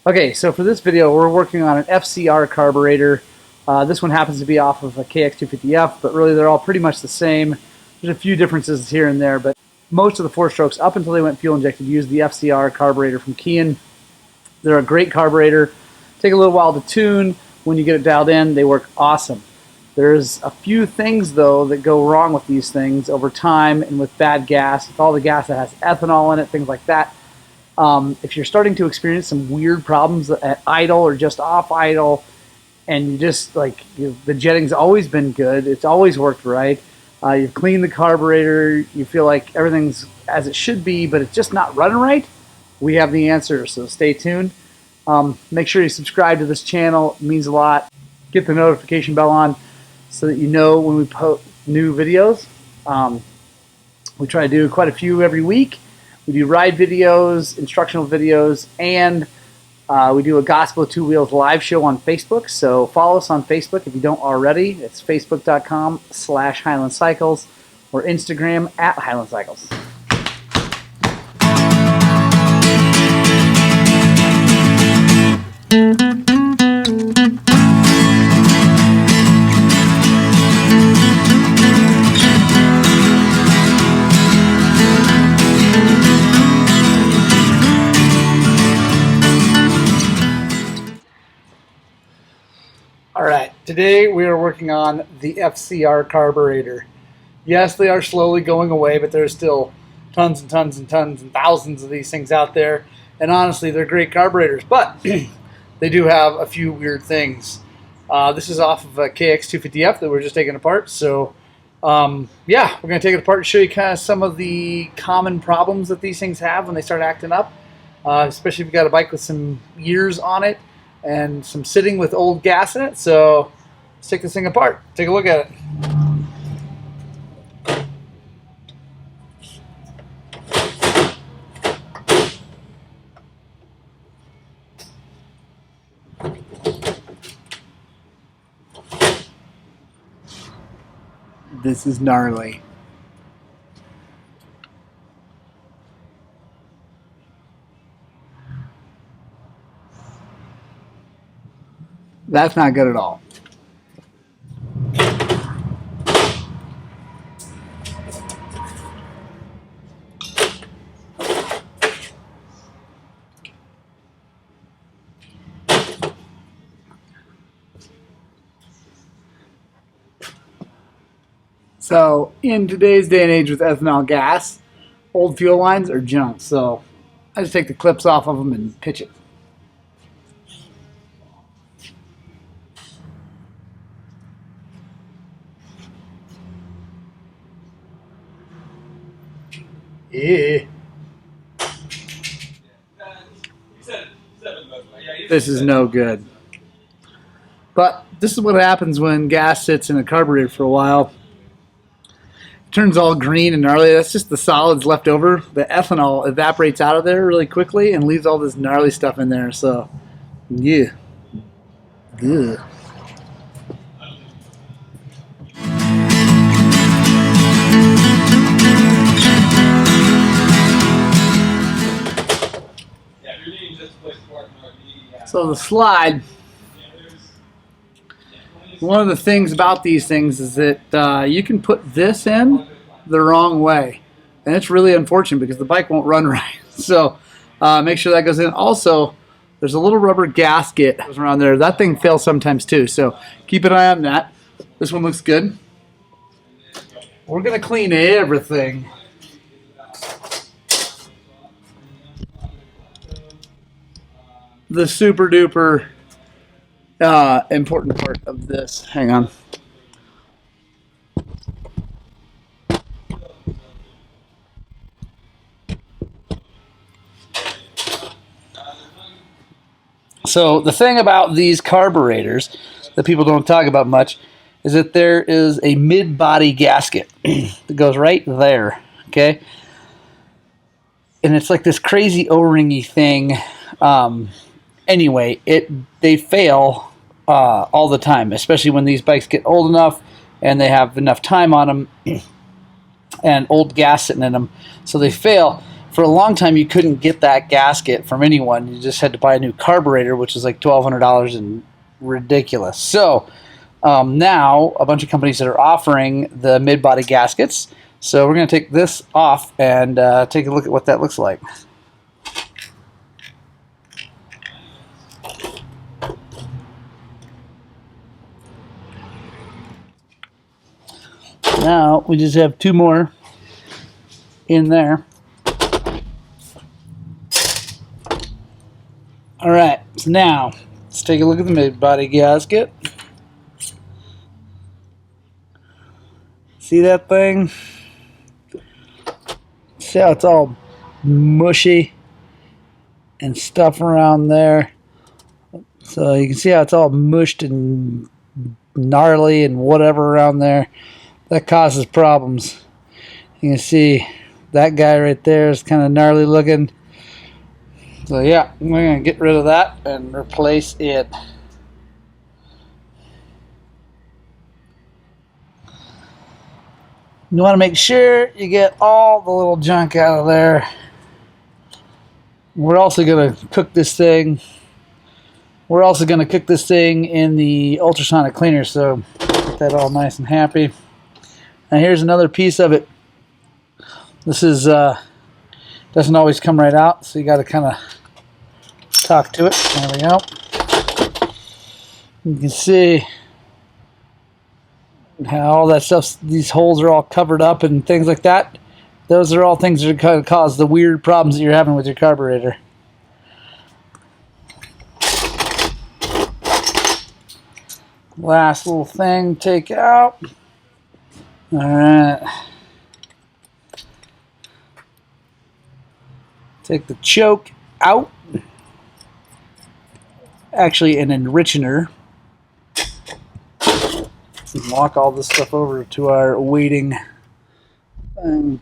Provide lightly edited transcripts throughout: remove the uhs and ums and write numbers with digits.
Okay, so for this video, we're working on an FCR carburetor. This one happens to be off of a KX250F, but really they're all pretty much the same. There's a few differences here and there, but most of the four-strokes, up until they went fuel injected, used the FCR carburetor from Kian. They're a great carburetor. Take a little while to tune. When you get it dialed in, they work awesome. There's a few things, though, that go wrong with these things over time and with bad gas. With all the gas that has ethanol in it, things like that. If you're starting to experience some weird problems at idle or just off idle, and you just like the jetting's always been good, it's always worked right, you've cleaned the carburetor, you feel like everything's as it should be, but it's just not running right, we have the answer, so stay tuned. Make sure you subscribe to this channel, it means a lot. Get the notification bell on so that you know when we post new videos. We try to do quite a few every week. We do ride videos, instructional videos, and we do a Gospel of Two Wheels live show on Facebook. So follow us on Facebook if you don't already. It's facebook.com/highlandcycles or Instagram @highlandcycles. Alright, today we are working on the FCR carburetor. Yes, they are slowly going away, but there's still tons and tons and tons and thousands of these things out there. And honestly, they're great carburetors, but they do have a few weird things. This is off of a KX250F that we're just taking apart. So, yeah, we're going to take it apart and show you kind of some of the common problems that these things have when they start acting up. Especially if you've got a bike with some years on it and some sitting with old gas in it. So let's take this thing apart. Take a look at it. This is gnarly. That's not good at all. So in today's day and age with ethanol gas, old fuel lines are junk. So I just take the clips off of them and pitch it. Yeah. This is no good. But this is what happens when gas sits in a carburetor for a while. It turns all green and gnarly. That's just the solids left over. The ethanol evaporates out of there really quickly and leaves all this gnarly stuff in there. So, yeah. Good. So the slide, one of the things about these things is that you can put this in the wrong way. And it's really unfortunate because the bike won't run right. So make sure that goes in. Also, there's a little rubber gasket that goes around there. That thing fails sometimes too. So keep an eye on that. This one looks good. We're going to clean everything. The super duper important part of this. Hang on. So the thing about these carburetors that people don't talk about much is that there is a mid-body gasket that goes right there, okay? And it's like this crazy O-ringy thing. Anyway, they fail all the time, especially when these bikes get old enough and they have enough time on them and old gas sitting in them. So they fail. for a long time you couldn't get that gasket from anyone. You just had to buy a new carburetor, which is like $1,200 and ridiculous. So now a bunch of companies that are offering the mid-body gaskets. So we're going to take this off and take a look at what that looks like. Now we just have two more in there. Alright, so now let's take a look at the mid-body gasket. See that thing? See how it's all mushy and stuff around there? So you can see how it's all mushed and gnarly and whatever around there. That causes problems. You can see that guy right there is kind of gnarly looking. So yeah, we're going to get rid of that and replace it. You want to make sure you get all the little junk out of there. We're also going to cook this thing. We're also going to cook this thing in the ultrasonic cleaner, so get that all nice and happy. Now here's another piece of it. This is doesn't always come right out, so you got to kind of talk to it. There we go. You can see how all that stuff, these holes are all covered up and things like that. Those are all things that kind of cause the weird problems that you're having with your carburetor. Last little thing, take out. Alright. Take the choke out. Actually, an enrichener. Walk all this stuff over to our weighting thing.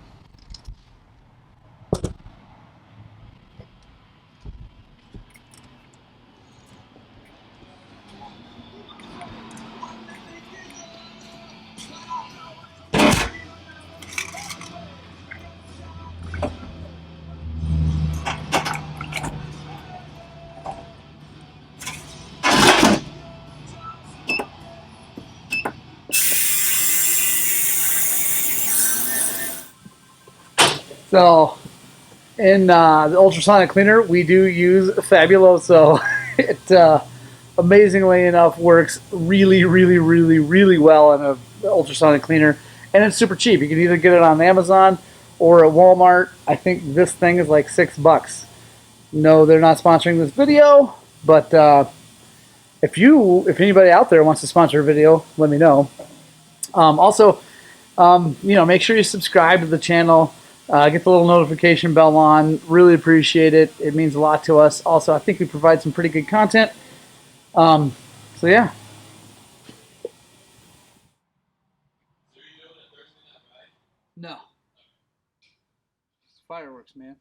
So, in the ultrasonic cleaner, we do use Fabuloso. It amazingly enough works really, really, really, really well in an ultrasonic cleaner, and it's super cheap. You can either get it on Amazon or at Walmart. I think this thing is like $6. No, they're not sponsoring this video, but if anybody out there wants to sponsor a video, let me know. Also, make sure you subscribe to the channel. Get the little notification bell on. Really appreciate it. It means a lot to us. Also, I think we provide some pretty good content. So yeah. No. It's fireworks, man.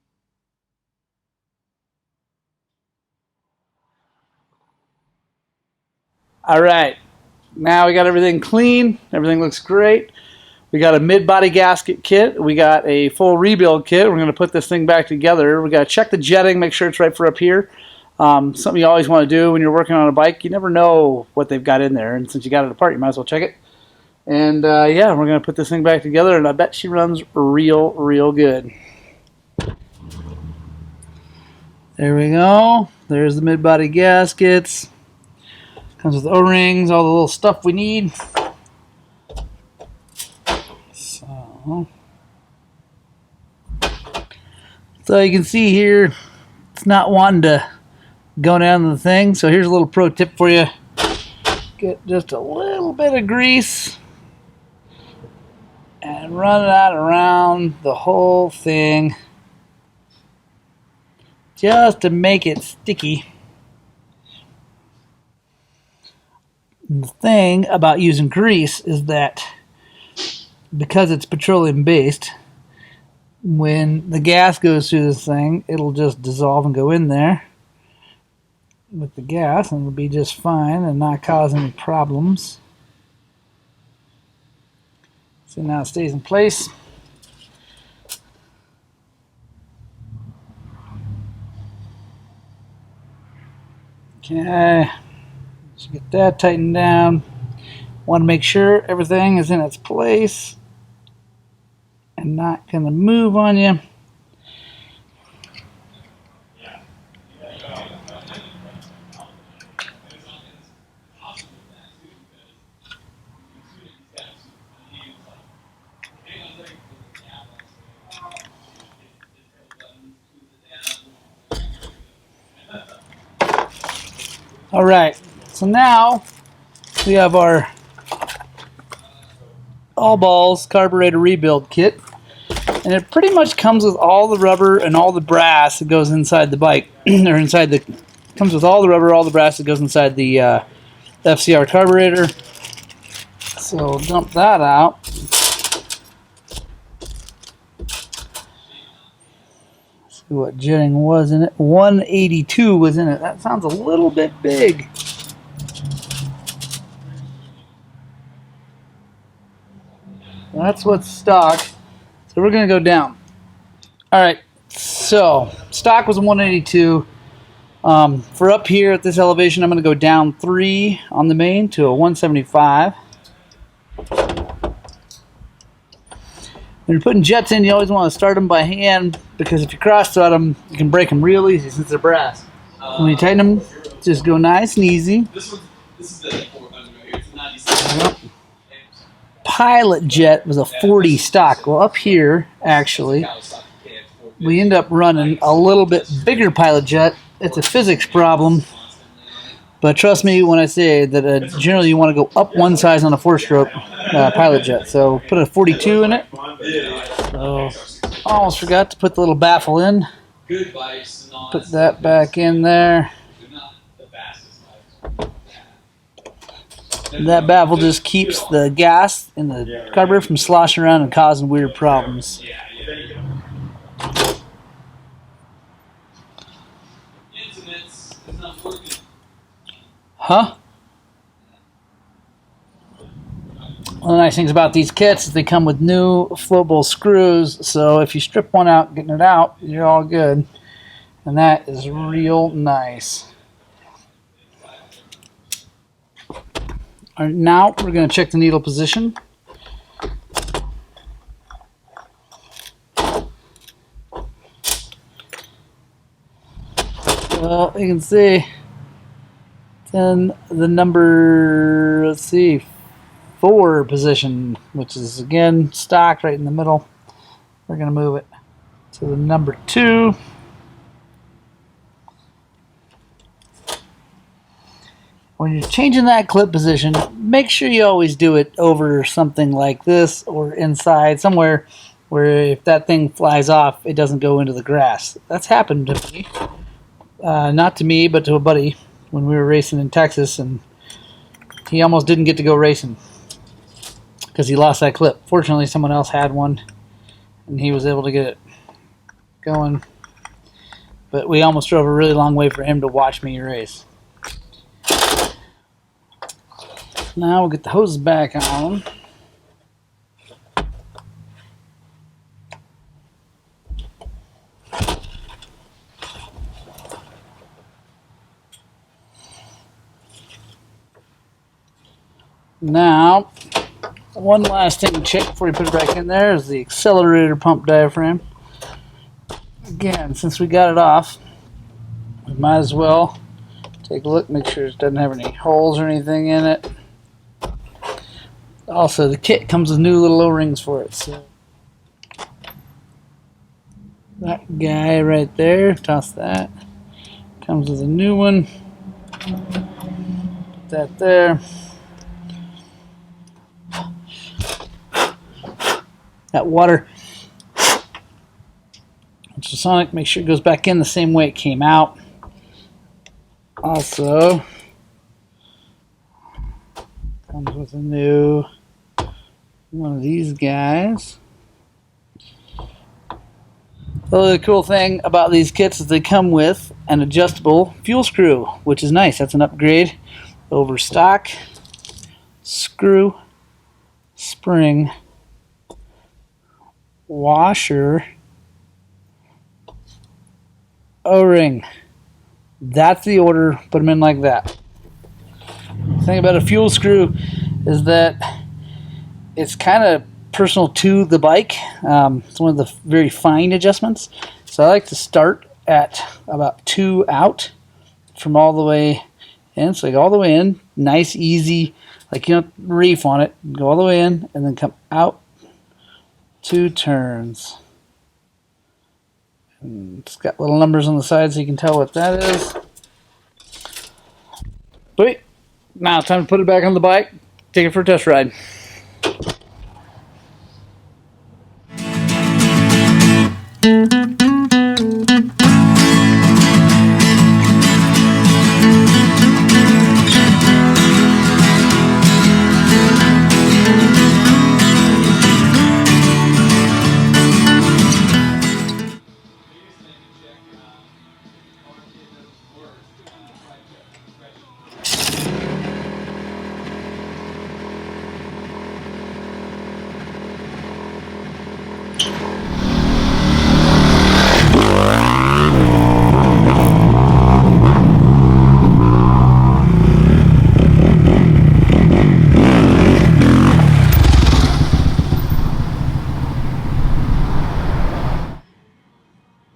All right. Now we got everything clean. Everything looks great. We got a mid-body gasket kit. We got a full rebuild kit. We're going to put this thing back together. We got to check the jetting, make sure it's right for up here. Something you always want to do when you're working on a bike. You never know what they've got in there, and since you got it apart, you might as well check it. And yeah, we're going to put this thing back together, and I bet she runs real, real good. There we go. There's the mid-body gaskets. Comes with O-rings, all the little stuff we need. So you can see here, it's not wanting to go down to the thing. So here's a little pro tip for you. Get just a little bit of grease and run it out around the whole thing just to make it sticky. And the thing about using grease is that because it's petroleum based, when the gas goes through this thing, it'll just dissolve and go in there with the gas, and it'll be just fine and not cause any problems. So now it stays in place. Okay, let's get that tightened down. Want to make sure everything is in its place and not going to move on you. All right, so now we have our all balls carburetor rebuild kit, and it pretty much comes with all the rubber and all the brass that goes inside the bike, or inside the, comes with all the rubber, all the brass that goes inside the FCR carburetor. So dump that out. See what jetting was in it. 182 was in it. That sounds a little bit big. That's what's stock. So we're going to go down. Alright, so stock was a 182. For up here at this elevation, I'm going to go down 3 on the main to a 175. When you're putting jets in, you always want to start them by hand, because if you cross-thread them, you can break them real easy since they're brass. When you tighten them, just go nice and easy. Yep. Pilot jet was a 40 stock. Well, up here, actually, we end up running a little bit bigger pilot jet. It's a physics problem, but trust me when I say that generally you want to go up one size on a 4-stroke pilot jet. So put a 42 in it. So almost forgot to put the little baffle in. Put that back in there. That baffle just keeps the gas in the carburetor from sloshing around and causing weird problems. Huh? One of the nice things about these kits is they come with new float bowl screws, so if you strip one out, getting it out, you're all good. And that is real nice. All right, now we're going to check the needle position. Well, you can see then the number, let's see, 4 position, which is again stock right in the middle. We're going to move it to the number 2. When you're changing that clip position, make sure you always do it over something like this or inside somewhere where if that thing flies off, it doesn't go into the grass. That's happened to me. Not to me, but to a buddy when we were racing in Texas, and he almost didn't get to go racing because he lost that clip. Fortunately, someone else had one, and he was able to get it going. But we almost drove a really long way for him to watch me race. Now we'll get the hoses back on. Now, one last thing to check before you put it back in there is the accelerator pump diaphragm. Again, since we got it off, we might as well take a look, make sure it doesn't have any holes or anything in it. Also, the kit comes with new little O-rings for it. So that guy right there, toss that. Comes with a new one. Put that there. That water Ultrasonic, make sure it goes back in the same way it came out. Also, comes with a new one of these guys. The other cool thing about these kits is they come with an adjustable fuel screw, which is nice. That's an upgrade over stock. Screw, spring, washer, O-ring. That's the order. Put them in like that. The thing about a fuel screw is that it's kind of personal to the bike. It's one of the very fine adjustments. So I like to start at about 2 out from all the way in. So go all the way in, nice, easy, like you don't reef on it. Go all the way in and then come out 2 turns. And it's got little numbers on the side so you can tell what that is. Sweet. Now time to put it back on the bike, take it for a test ride.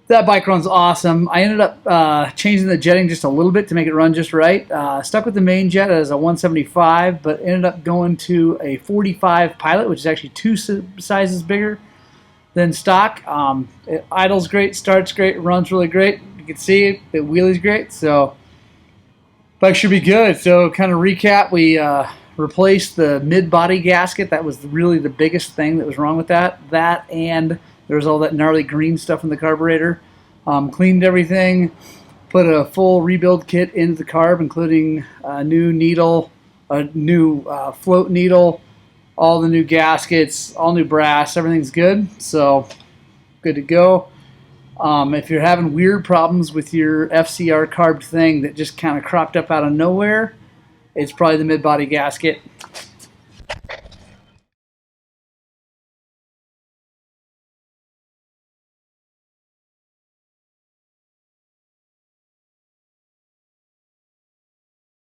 That bike runs awesome. I ended up changing the jetting just a little bit to make it run just right. Stuck with the main jet as a 175, but ended up going to a 45 Pilot, which is actually 2 sizes bigger than stock. It idles great, starts great, runs really great. You can see it wheelies great, so bike should be good. So kind of recap, we replaced the mid-body gasket. That was really the biggest thing that was wrong with that. That and there was all that gnarly green stuff in the carburetor. Cleaned everything, put a full rebuild kit into the carb, including a new needle, a new float needle, all the new gaskets, all new brass. Everything's good, so good to go. If you're having weird problems with your FCR carb thing that just kind of cropped up out of nowhere, it's probably the mid-body gasket.